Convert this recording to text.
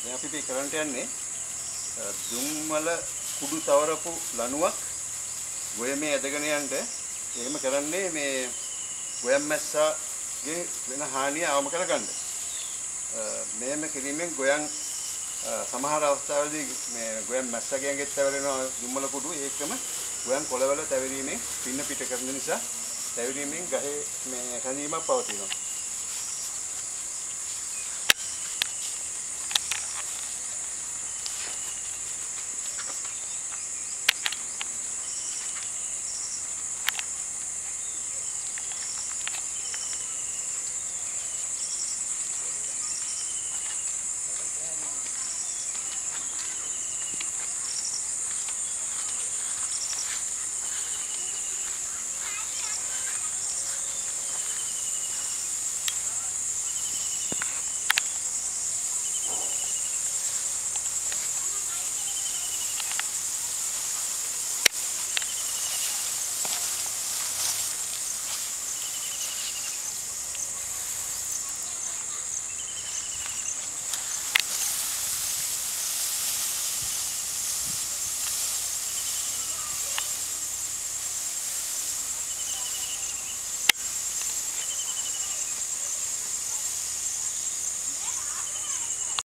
දැන් අපි මේ කරන්ට යන්නේ දුම්වල කුඩු තවරපු ලණුවක් ගොයමේ ඇදගෙන යන්න. එහෙම කරන්නේ මේ ගොයම් මැස්සගේ වෙන හානිය අවම කරගන්න. මේම කිරීමෙන් ගොයන් සමහර අවස්ථාවලදී මේ ගොයම් මැස්සගෙන්ගෙත් තැවෙනවා දුම්වල කුඩු. ඒකම ගොයන් කොළවල තැවීමෙන් පින්න පිට කරන නිසා තැවීමෙන් ගහේ මේ හැදීමක් පවතිනවා.